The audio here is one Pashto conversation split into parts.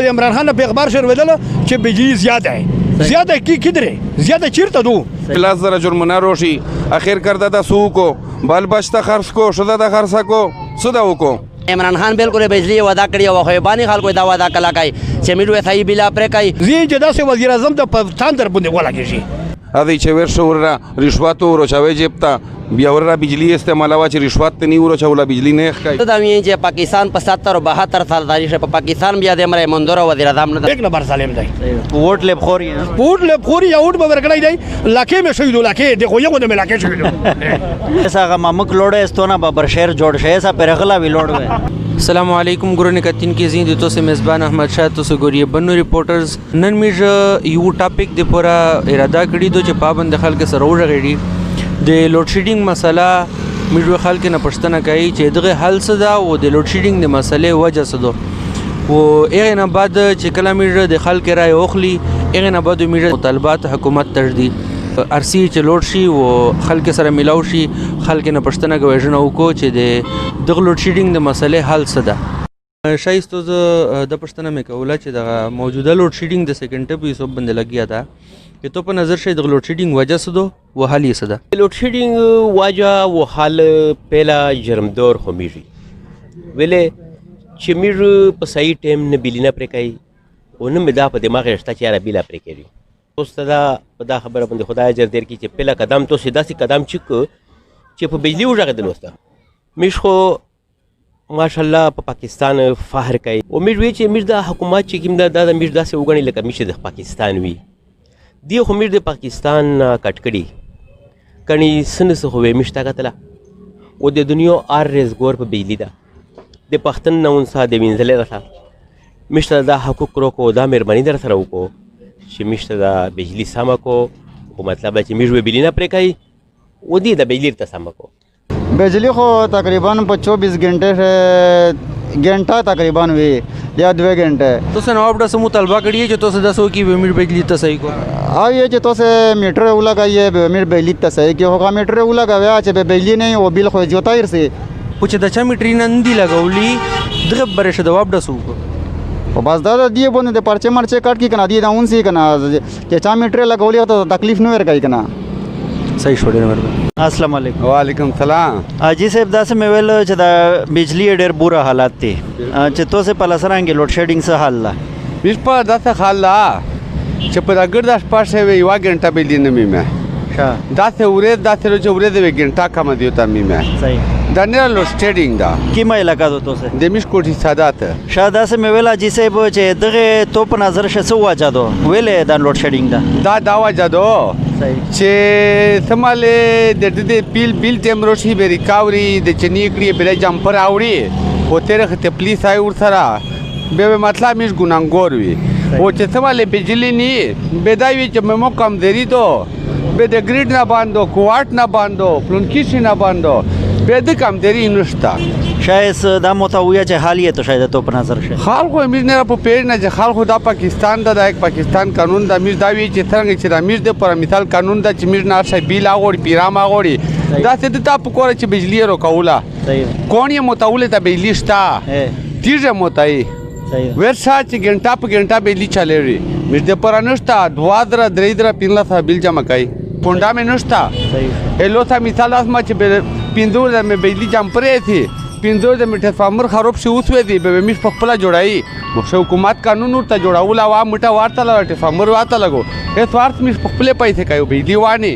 عمران خان په اخبار شروع ودله چې بجلی زیاده کی کدره زیاده چیرته دو 15,000 جرمانه روشي اخر کرده دا سو کو بال بچته خرڅ کو شده دا خرڅ کو سودا وکو عمران خان بالکل بجلی وعده کړی او خو باندې خلکو دا وعده کلا کوي چې میډو ثای بلا پرې کوي زی چې داسې وزیر اعظم د پاکستان در باندې ولاږي هذه چې ورشه ورا رشوت ورو چاوي جپتا بیا ورا بجلی استعمالوا چې رشوت نه ورو چولا بجلی نه ښکای دا وی چې پاکستان په 70 او 72 سال تاریخ په پاکستان بیا د امر منظور وزیر اعظم نه ایک نمبر سالم دی ووټ لب خوري یا ووټ به ورکړای دی لکه مې شوی لکه د خو یو د ملکه شوی اسا مامک لوړ استونه ببر شهر جوړ شي اسا پرغلا وی لوړ وي السلام علیکم ګورنه کتین کې زین د توسه میزبان احمد شاه توسه ګوري بنو ریپورټرز نن میج یو ټاپک د پورا اراده کړی دو چې پابند خلک سره وړغړي د لوډ شیډینګ مسله میډو خلک نه پښتنه کوي چې دغه حل څه دا او د لوډ شیډینګ د مسلې وجه څه دو او هغه نه بعد چې کله میډ د خلک رائے اخلي هغه نه بعد میډ مطالبات حکومت تجدید ارسی چې لوډ شي او خلک سره ملاو شي خلک نه پښتنه کوي وکړو چې د دغه لوډ شیډینګ د مسلې حل څه ده شایستو د پښتنه مې کوله چې د موجوده لوډ شیډینګ د سیکنډ ټپ یې سب باندې لګیا ده که تو په نظر شي د لوډ شیډینګ وجه څه دو و حل یې څه ده لوډ شیډینګ وجه و حل پهلا جرمدور خو میږي ویلې چې میر په صحیح ټیم نه بلی نه پرې کوي او نه مې دا په دماغ رشته چې یاره بلا پرې کوي اوس دا په دا خبره باندې خدای اجر دیر کی چې پهلا قدم تو سیدا سي قدم چې په بجلی وژغدل وسته مش خو ماشاءالله په پاکستان فخر کوي او میر وی چې میر د حکومت چې کیم دا میر داسې وګڼي لکه مشه د پاکستان وی دی خو میر د پاکستان کټکړي کني سنس خو مشتا کتله او د دنیا ار رزګور په بجلی ده د پښتن نه اونسا د وینځلې راته مشته دا حقوق روکو دا مهرباني در سره وکړو چې مشته دا بجلی سمه کو او مطلب چې میژ بجلی نه پرې کوي او دی د بجلی ته سمه کو بجلی خو تقریبا په 24 घंटा تقریبا وی یا 2 घंटे تو سه نواب د سمو طلبه کړی چې تو سه دسو کې میډ بجلی ته صحیح کو او یہ چې تو سه میټر ولګایې میډ بجلی ته صحیح کې هغه میټر ولګاویا چې بجلی نه او بیل خو جوتایر سي پوچ د چا میټری نن دی لګولي دغه برشه د واب دسو کو او بس دا دی بونه د پرچه مرچه کټ کی کنه دی دا اون سی کنه چې چا میټر لګولې ته تکلیف نه ورکای کنه صحیح شوړې نمبر السلام علیکم وعلیکم السلام اجي صاحب دا سم ویل چې دا بجلی ډېر بوره حالات دي چې تو سه پلا سرانګي لوډ شیډینګ څه حل لا مش په داسه حال لا چې په دغه د پښه وی یو غنټه بجلی نه میمه داسه ورې چې ورې د غنټه کم دی ته میمه صحیح دا نه لوډ شیډینګ دا کیمه علاقہ دو تو سه د مش کوټی سادات شاده سه ویل اجي صاحب چې دغه تو په نظر شه څه واجه دو ویلې دا لوډ شیډینګ دا دا واجه دو چې سماله د دې بیل ټیم روشي به ریکاوري د چنی کړی بل جمپر اوړي او تیر خته پولیس آی ور سره به مطلب مش ګناګور وي او چې سماله بجلی ني به دا وی چې ممو کم دری دو به د ګریډ نه باندې کوارټ نه باندې پلونکیش نه باندې به د کم دری نشتا شاید دا متویه چې حالیه تو شاید تو په نظر شه خلکو امیر نه په پیر نه چې خلکو دا پاکستان دا د پاکستان قانون د امیر دا وی چې څنګه چې د امیر د پر مثال قانون د چې امیر نه شي بیل اغوړي پیرام اغوړي دا څه د تاسو کوره چې بجلی رو کوله کون یې متوله ته بجلی شتا تیزه متای ورشا چې ګنټه په ګنټه بجلی چلےري میر د پر نشتا دوادره درېدره پینلا بل جمع کوي پونډا مې نشتا الو ته مثال اسما چې پیندور د مې بجلی جمع پرې تھی پیندور د میټر فارمر خراب شي اوس وې دی به مې په خپل جوړای مو حکومت قانون ورته جوړاول عوام میټه ورته لټ فارمر ورته لګو هیڅ ورته مې په خپل پیسې کوي بجلی وانی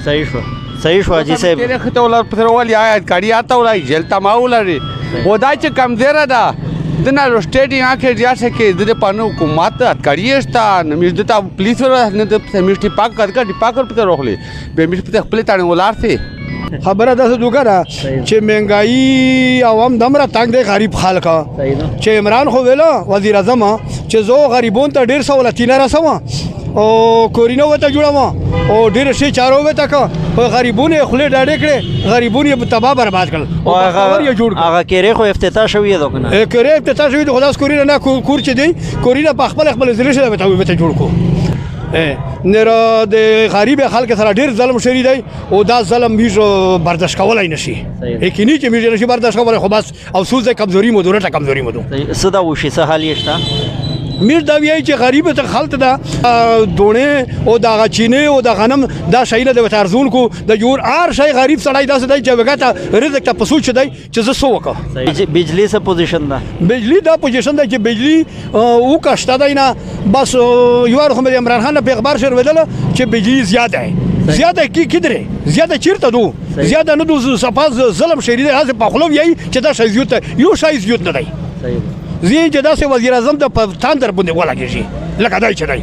صحیح شو اجي صاحب تیرې خته ولر پر ول یا کاړی آتا ولای جیل تماول لري ودا چې کم زیره ده د نه روسټېډي اخر ریاست کې د پانو حکومت کاړی استا نو د تا پولیس ور نه د سمیشتي پاک کړ پاکر په روخلي به مې په خپل تاړي ولار سي خبره ده دوګه چې مهنګای عوام دمره تنگ دی غریب خلک چې عمران خو ویلو وزیر اعظم چې زه غریبون ته ډیر سوال تینه رسم او کورینو وته جوړم او ډیر شي چارو وته کا په غریبونه خله ډاډه کړي غریبونه تباہ برباد کړل او هغه کېره خو افتتاح شوی دی کنه کېره افتتاح شوی دی خلاص کورینه نه کور چي دی کورینه په خپل زری شه وته جوړ کو نره د غریب خلک سره ډیر ظلم شری دی او دا ظلم میږي برداشت کولای نشي یقیني چې میږي نشي برداشت کولای خو بس افسوس د کمزوري مو دورته کمزوري مو صدا وشي سه حال یشتا میر دا وایي چې غریب ته خلط دا دوڼې او دا چینه او دا غنم دا شیله د ارزون کو د جوړ هر شی غریب سړی داسې دی چې وګټه رزق ته پسوچ دی چې زه څه وکړم. بجلی څه پوزیشن ده؟ بجلی دا پوزیشن ده چې بجلی او کشته دی نه بس یو وار خو مې عمران خان په اخبار شر ودل چې بجلی زیاده ہے زیاده کی کدره زیاده چیرته دو زیاده نه دو صفاز ظلم شری دی هغه په خلو یی چې دا شی زیوت یو شی زیوت نه دی زی چې دا سه وزیر اعظم د تاندر باندې ولاږي لکه دای چې دی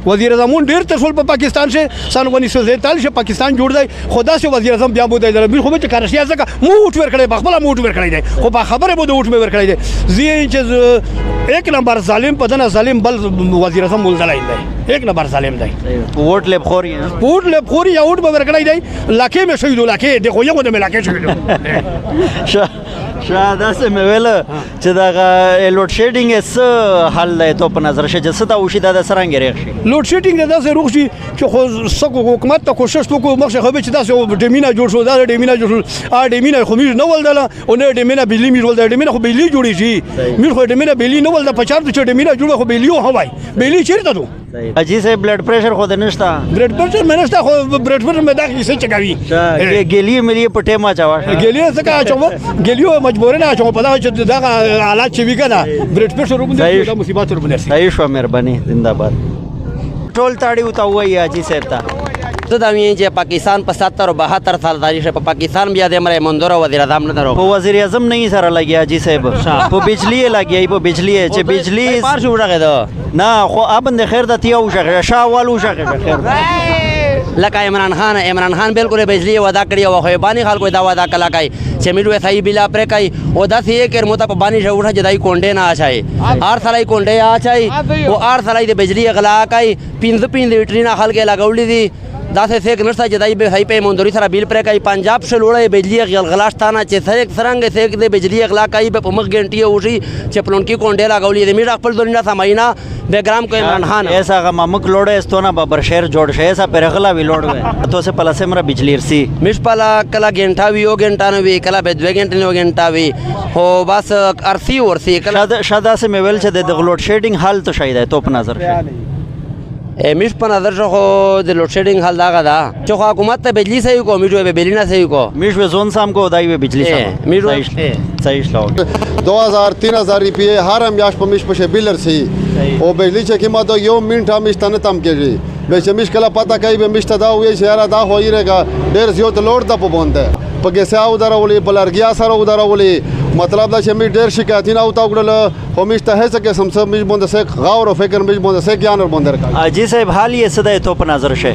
وزیر اعظم ډیر تر ټول په پاکستان شه سن 1947 پاکستان جوړ دی خدا سه وزیر اعظم بیا بو دی در خو به کارشیا ځکه موټ ور کړی بخبل موټ ور کړی دی خو په خبره بده موټ ور کړی دی زی چې ایک نمبر ظالم پدنه ظالم بل وزیر اعظم ولدلای دی ایک نمبر ظالم دی ووټ لب خوري ووټ لب خوري یا ووټ به ور کړی دی لاکه مې شهید لاکه دی خو یو د ملاکه شهید شاده سه مې ویل چې دا لوډ شیډینګ څه حل دی تو په نظر شه چې څه دا وشي دا سرنګ ریښي لوډ شیډینګ دا سه روغشي چې خو سکو حکومت ته کوشش وکړو مخه خو به چې دا سه ډیمینا جوړ شو دا ډیمینا جوړ شو ا ډیمینا خو مې نه ولدل او نه ډیمینا بجلی مې ولدل ډیمینا خو بجلی جوړی شي مې خو ډیمینا بجلی نه ولدل 50 چې ډیمینا جوړ خو بجلی هوای بجلی چیرته دو اجي سه بلډ پریشر خو د نشتا بلډ پریشر مې نشتا خو بلډ پریشر مې دا کیسه چګاوي ګلی ملي په ټیمه چاوه ګلی څنګه اچو ګلیو مجبور نه اچو په دا چې دا حالات چې ویګا بلډ پریشر وګورئ دا مصیبت وربنه صحیح شو مهرباني زنده‌باد ټول تاړي وتا وایي اجي صاحب ته زه دا وایم چې پاکستان په 70 او 72 سال تاریخ په پاکستان بیا د امر منظور وزیر اعظم نه درو په وزیر اعظم نه سره لګیا اجي صاحب په بجلی لګیا په بجلی چې بجلی پار شو راغې نه خو ابند خیر د تیو شغه شاوالو شغه خیر لکه عمران خان بالکل بجلی وعده کړی او خو باندې خلکو دا وعده کلا کوي چې میډو صحیح بلا پر کوي او دا سی کر مت په باندې جوړه جدای کونډه نه آشای هر سړی کونډه آشای او هر سړی د بجلی اغلا کوي 5 لیټر نه خلک لګولې دي دا سه سیک نشته جدای به صحیح په ایمانداری سره بیل پر کوي پنجاب شلوړې بجلی غلغلاستانه چې څنګه سیک د بجلی اغلا کوي په مخ ګنټي وشي چې پلون کې کونډه لګولې دي میډ خپل دنیا سماینا بیګرام کو عمران خان ایسا غممک لوړې استونه ببر شهر جوړ شي ایسا پرغلا وی لوړ تو سے پلاسه مر بجلی رسی مش پلا کلا گھنٹا وی او گھنٹا نو وی کلا به 2 گھنٹے نو گھنٹا وی هو بس ارسی ورسی کلا شاده سے میول چې د لوډ شیډینګ حل ته شاید تو په نظر مش په نظر شو د لوډ شیډینګ حل داغه دا چې حکومت ته بجلی صحیح کو میډو به بجلی نه صحیح کو میش و زون سام کو دای بجلی سام میډو صحیح شلو 2000 3000 روپیه هر میاش په میش په بیلر سی او بجلی چې کیما ته یو منټه میشتنه تم کېږي به چې مشکله پتا کوي به مشته دا وی شهر دا هوی رګه ډیر زیات لوړ د په بونده په کیسه او درولې بلرګیا سره او درولې مطلب دا چې می ډیر شکایتونه او تا وګړل خو میشته هڅه کې سم میش بونده سه غور او فکر میش بونده سه ګیان ور بونده اجي صاحب حال یې صدا تو په نظر شه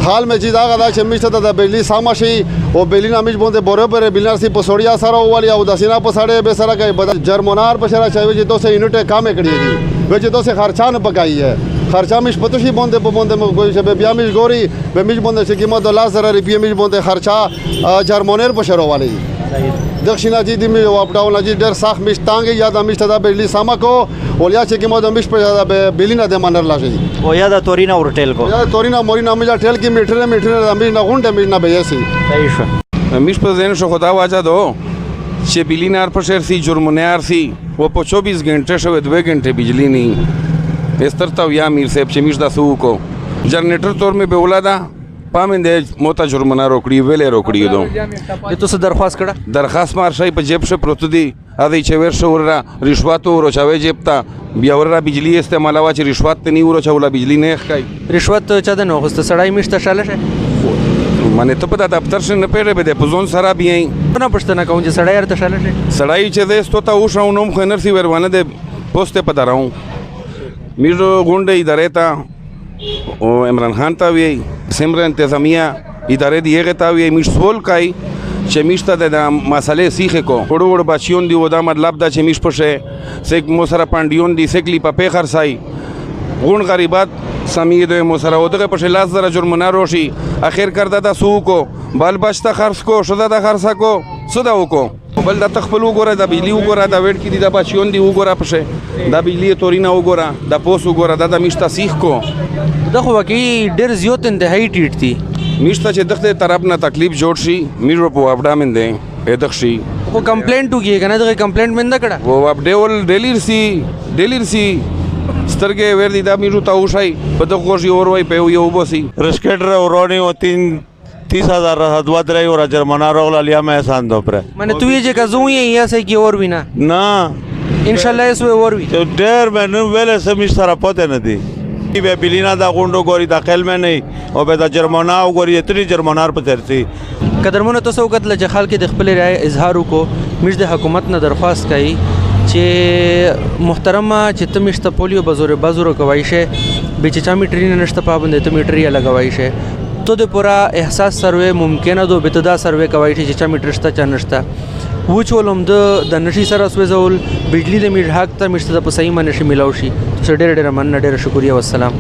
حال میں چیز آگا دا چې میشته د بجلی ساماشي او بجلی نامیش بونده برابر بلنر سی پسوڑیا سره والی او دسینا پساړې به سره کوي بدل جرمونار په سره چاوي چې 200 یونټ کام کړی دي و چې 200 خرچا نه پکای ہے خرچا میش پتوشي بونده په بونده مو کوئی شبه بیا میش ګوري به میش بونده چې کیما $10,000 روپیه میش بونده خرچا جرمونر په سره والی دښینا چې د می واپډاونه چې ډېر سخت میش تانګ یا د میش ته د بجلی ساما کو ولیا چې کیما د میش په د بجلی نه د منر لاشي او یا د تورینا ورټل کو یا تورینا مورینا میجا ټیل کې میټر د میش نه غونډه میش نه بیاسي صحیح شو میش په ذهن شو خدا واجه دو چې بلینار پر شهر سی جرمونار سی و په 24 घंटे شو 2 घंटे بجلی نه استرتا یا میر صاحب چې میش د سو کو جنریټر تور می به ولادا پامنده موتا جرمانه روکړي ویلې روکړي دو د تاسو درخواست کړه درخواست مار شي په جیب شه پروت دي اده چې ور شو ورا رشوت ورو چاوي جیب تا بیا ورا بجلی استعمال وا چې رشوت نه ورو چولا بجلی نه ښکای رشوت چا د نو غست سړی مشته شاله شه مانه ته په دفتر شه نه پیړې به د پزون سره بیا نه پښتنه کوم چې سړی ارته شاله شه سړی چې د استو ته وښو نوم خو نرسي ورونه د پوسټه په دراو میرو غونډه ادارې ته او عمران خان ته وی سمره انتظامیه ادارې دی هغه ته وی میش سوال کوي چې میشته د مسالې سیخه کو وړو بچیون دی ودا مطلب دا چې میش پشه سیک مو سره پاندیون دی سیکلی په پیخر سای غون غریبات سمید مو سره ودغه پشه لاس زره جرمانه روشي اخر کرده دا سو کو بال بچتا خرڅ کو شدا د خرڅا کو سودا وکړو بل د تخپل وګوره د بجلی وګوره د وېټ کې د بچیون دی وګوره پشه د بجلی تورینا وګوره د پوس وګوره د میشته سیخ کو دغه واقعي ډېر زیات انتهایی ټیټ دي میشته چې دغه طرف نه تکلیف جوړ شي میرو په واپډا منده دغشي خو کمپلینټ وکړي کنه دغه کمپلینټ مند کړه و اپ ډیلر سی سترګې ور دي دا میرو تا وشای په دغه غوږی اور وای په یو بوسي رسکټر ورونی او 30,000 هدوا درای اور جرمانه راغله لیا مې احسان دو پر معنی تو یې چې کزو یې یا سې کی اور وینا نه ان شاء الله اس اور وی ډېر مې نو ویل سمې سره پته نه دی به بلینا دا غونډو ګوري داخل مې نه او به دا جرمانه او ګوري اتری جرمانار په ترتي قدرمنو تاسو وخت ل جخال کې د خپل رائے اظهار وکړو موږ د حکومت نه درخواست کوي چې محترمه چې تمشته پولیو بازور کوي شه به چې چا میټری نه نشته پابند ته میټری لګوي شه تو د پورا احساس سروې ممکنه دو ابتدا سروې کوي چې چا میټر شته چا نشته و چولم د نشي سره سوزول بجلی د میټ حق ته مشته په صحیح منشي ملاوي شي ډېر من ډېر شکریا والسلام